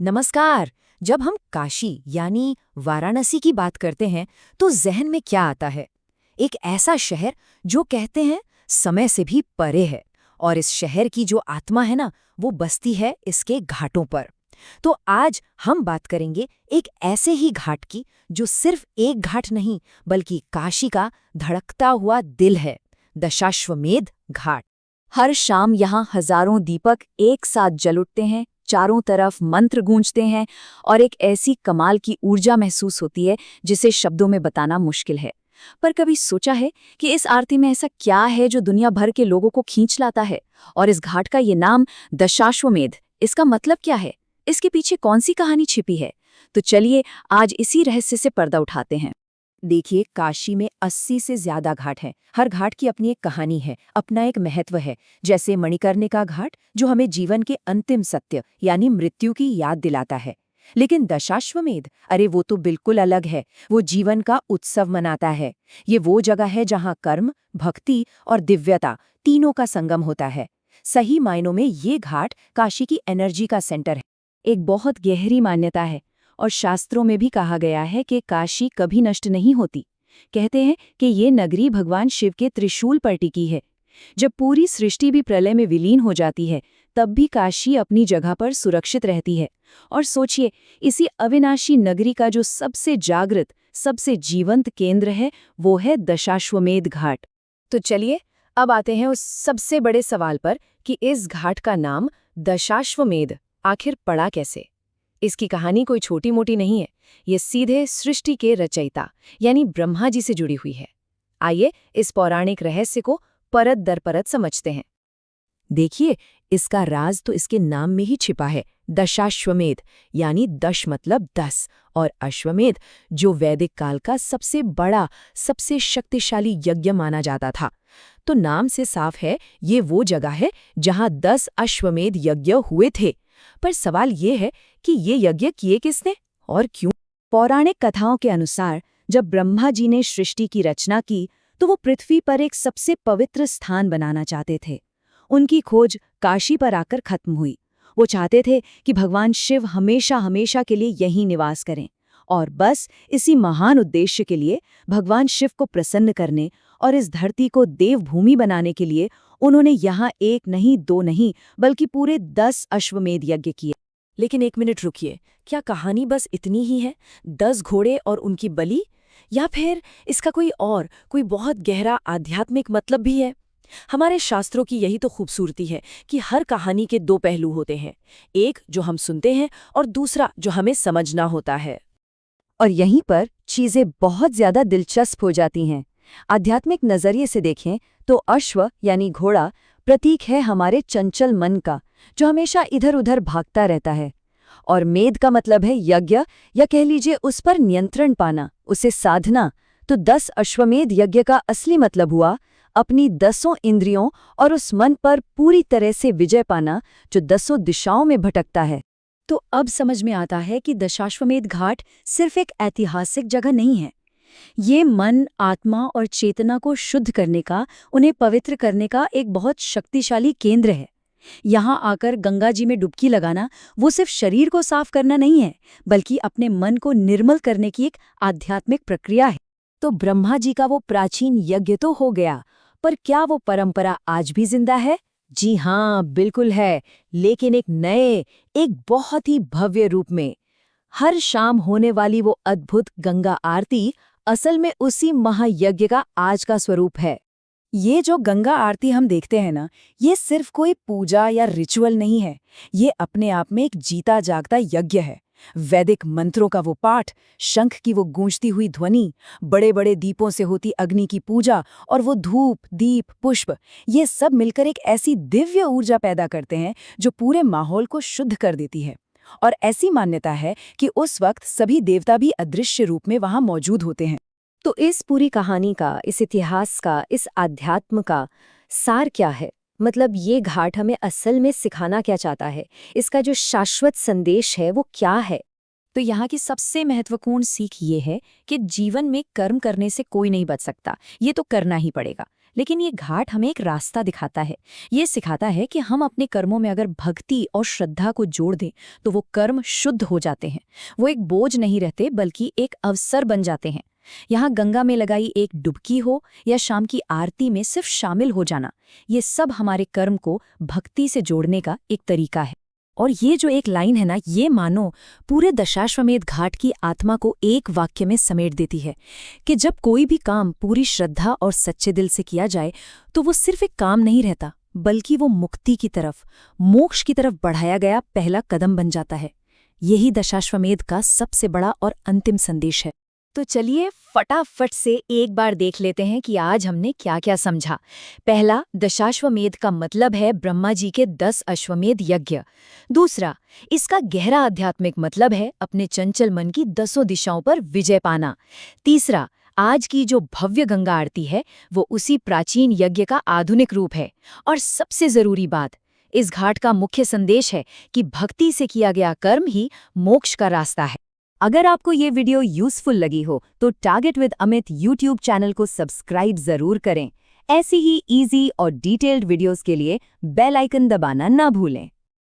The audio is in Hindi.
नमस्कार। जब हम काशी यानी वाराणसी की बात करते हैं तो जहन में क्या आता है? एक ऐसा शहर जो कहते हैं समय से भी परे है। और इस शहर की जो आत्मा है ना, वो बसती है इसके घाटों पर। तो आज हम बात करेंगे एक ऐसे ही घाट की जो सिर्फ एक घाट नहीं बल्कि काशी का धड़कता हुआ दिल है, दशाश्वमेध घाट। हर शाम यहाँ हजारों दीपक एक साथ जल उठते हैं, चारों तरफ मंत्र गूंजते हैं और एक ऐसी कमाल की ऊर्जा महसूस होती है जिसे शब्दों में बताना मुश्किल है। पर कभी सोचा है कि इस आरती में ऐसा क्या है जो दुनिया भर के लोगों को खींच लाता है? और इस घाट का ये नाम दशाश्वमेध, इसका मतलब क्या है? इसके पीछे कौन सी कहानी छिपी है? तो चलिए आज इसी रहस्य से पर्दा उठाते हैं। देखिए, काशी में 80 से ज्यादा घाट हैं। हर घाट की अपनी एक कहानी है, अपना एक महत्व है। जैसे मणिकर्णिका घाट जो हमें जीवन के अंतिम सत्य यानी मृत्यु की याद दिलाता है। लेकिन दशाश्वमेध, अरे वो तो बिल्कुल अलग है। वो जीवन का उत्सव मनाता है। ये वो जगह है जहाँ कर्म, भक्ति और दिव्यता तीनों का संगम होता है। सही मायनों में ये घाट काशी की एनर्जी का सेंटर है। एक बहुत गहरी मान्यता है और शास्त्रों में भी कहा गया है कि काशी कभी नष्ट नहीं होती। कहते हैं कि ये नगरी भगवान शिव के त्रिशूल पर टिकी है। जब पूरी सृष्टि भी प्रलय में विलीन हो जाती है, तब भी काशी अपनी जगह पर सुरक्षित रहती है। और सोचिए, इसी अविनाशी नगरी का जो सबसे जागृत, सबसे जीवंत केंद्र है, वो है दशाश्वमेध घाट। तो चलिए अब आते हैं उस सबसे बड़े सवाल पर कि इस घाट का नाम दशाश्वमेध आखिर पड़ा कैसे। इसकी कहानी कोई छोटी मोटी नहीं है। ये सीधे सृष्टि के रचयिता यानी ब्रह्मा जी से जुड़ी हुई है। आइए इस पौराणिक रहस्य को परत दर परत समझते हैं। देखिए, इसका राज तो इसके नाम में ही छिपा है। दशाश्वमेध यानी दश मतलब 10 और अश्वमेध जो वैदिक काल का सबसे बड़ा, सबसे शक्तिशाली यज्ञ माना जाता था। तो नाम से साफ है, ये वो जगह है जहां 10 अश्वमेध यज्ञ हुए थे। पर सवाल ये है कि ये यज्ञ किए किसने और क्यों? पौराणिक कथाओं के अनुसार जब ब्रह्मा जी ने सृष्टि की रचना की तो वो पृथ्वी पर एक सबसे पवित्र स्थान बनाना चाहते थे। उनकी खोज काशी पर आकर खत्म हुई। वो चाहते थे कि भगवान शिव हमेशा हमेशा के लिए यहीं निवास करें। और बस इसी महान उद्देश्य के लिए भगवान शिव को प्रसन्न करने और इस धरती को देवभूमि बनाने के लिए उन्होंने यहाँ एक नहीं, दो नहीं, बल्कि पूरे 10 अश्वमेध यज्ञ किए। लेकिन एक मिनट रुकिए, क्या कहानी बस इतनी ही है? 10 घोड़े और उनकी बलि? या फिर इसका कोई बहुत गहरा आध्यात्मिक मतलब भी है? हमारे शास्त्रों की यही तो खूबसूरती है कि हर कहानी के दो पहलू होते हैं, एक जो हम सुनते हैं और दूसरा जो हमें समझना होता है। और यहीं पर चीजें बहुत ज्यादा दिलचस्प हो जाती हैं। आध्यात्मिक नजरिए से देखें तो अश्व यानी घोड़ा प्रतीक है हमारे चंचल मन का, जो हमेशा इधर उधर भागता रहता है। और मेध का मतलब है यज्ञ, या कह लीजिए उस पर नियंत्रण पाना, उसे साधना। तो 10 अश्वमेध यज्ञ का असली मतलब हुआ अपनी 10 इंद्रियों और उस मन पर पूरी तरह से विजय पाना जो 10 दिशाओं में भटकता है। तो अब समझ में आता है कि दशाश्वमेध घाट सिर्फ एक ऐतिहासिक जगह नहीं है। ये मन, आत्मा और चेतना को शुद्ध करने का, उन्हें पवित्र करने का एक बहुत शक्तिशाली केंद्र है। यहाँ आकर गंगा जी में डुबकी लगाना वो सिर्फ शरीर को साफ करना नहीं है, बल्कि अपने मन को निर्मल करने की एक आध्यात्मिक प्रक्रिया है। तो ब्रह्मा जी का वो प्राचीन यज्ञ तो हो गया, पर क्या वो परंपरा आज भी जिंदा है? जी हाँ, बिल्कुल है, लेकिन एक नए, एक बहुत ही भव्य रूप में। हर शाम होने वाली वो अद्भुत गंगा आरती असल में उसी महायज्ञ का आज का स्वरूप है। ये जो गंगा आरती हम देखते हैं ना, ये सिर्फ कोई पूजा या रिचुअल नहीं है। ये अपने आप में एक जीता जागता यज्ञ है। वैदिक मंत्रों का वो पाठ, शंख की वो गूंजती हुई ध्वनि, बड़े बड़े दीपों से होती अग्नि की पूजा और वो धूप, दीप, पुष्प, ये सब मिलकर एक ऐसी दिव्य ऊर्जा पैदा करते हैं जो पूरे माहौल को शुद्ध कर देती है। और ऐसी मान्यता है कि उस वक्त सभी देवता भी अदृश्य रूप में वहां मौजूद होते हैं। तो इस पूरी कहानी का, इस इतिहास का, इस आध्यात्म का सार क्या है? मतलब ये घाट हमें असल में सिखाना क्या चाहता है? इसका जो शाश्वत संदेश है वो क्या है? तो यहाँ की सबसे महत्वपूर्ण सीख ये है कि जीवन में कर्म करने से कोई नहीं बच सकता, ये तो करना ही पड़ेगा। लेकिन ये घाट हमें एक रास्ता दिखाता है। ये सिखाता है कि हम अपने कर्मों में अगर भक्ति और श्रद्धा को जोड़ दें तो वो कर्म शुद्ध हो जाते हैं। वो एक बोझ नहीं रहते बल्कि एक अवसर बन जाते हैं। यहाँ गंगा में लगाई एक डुबकी हो या शाम की आरती में सिर्फ शामिल हो जाना, ये सब हमारे कर्म को भक्ति से जोड़ने का एक तरीका है। और ये जो एक लाइन है ना, ये मानो पूरे दशाश्वमेध घाट की आत्मा को एक वाक्य में समेट देती है कि जब कोई भी काम पूरी श्रद्धा और सच्चे दिल से किया जाए तो वो सिर्फ एक काम नहीं रहता, बल्कि वो मुक्ति की तरफ, मोक्ष की तरफ बढ़ाया गया पहला कदम बन जाता है। यही दशाश्वमेध का सबसे बड़ा और अंतिम संदेश है। तो चलिए फटाफट से एक बार देख लेते हैं कि आज हमने क्या क्या समझा। पहला, दशाश्वमेध का मतलब है ब्रह्मा जी के 10 अश्वमेध यज्ञ। दूसरा, इसका गहरा आध्यात्मिक मतलब है अपने चंचल मन की 10 दिशाओं पर विजय पाना। तीसरा, आज की जो भव्य गंगा आरती है वो उसी प्राचीन यज्ञ का आधुनिक रूप है। और सबसे जरूरी बात, इस घाट का मुख्य संदेश है कि भक्ति से किया गया कर्म ही मोक्ष का रास्ता है। अगर आपको ये वीडियो यूजफुल लगी हो तो target with Amit YouTube channel को सब्सक्राइब जरूर करें। ऐसी ही इजी और डिटेल्ड वीडियोस के लिए बेल आइकन दबाना ना भूलें।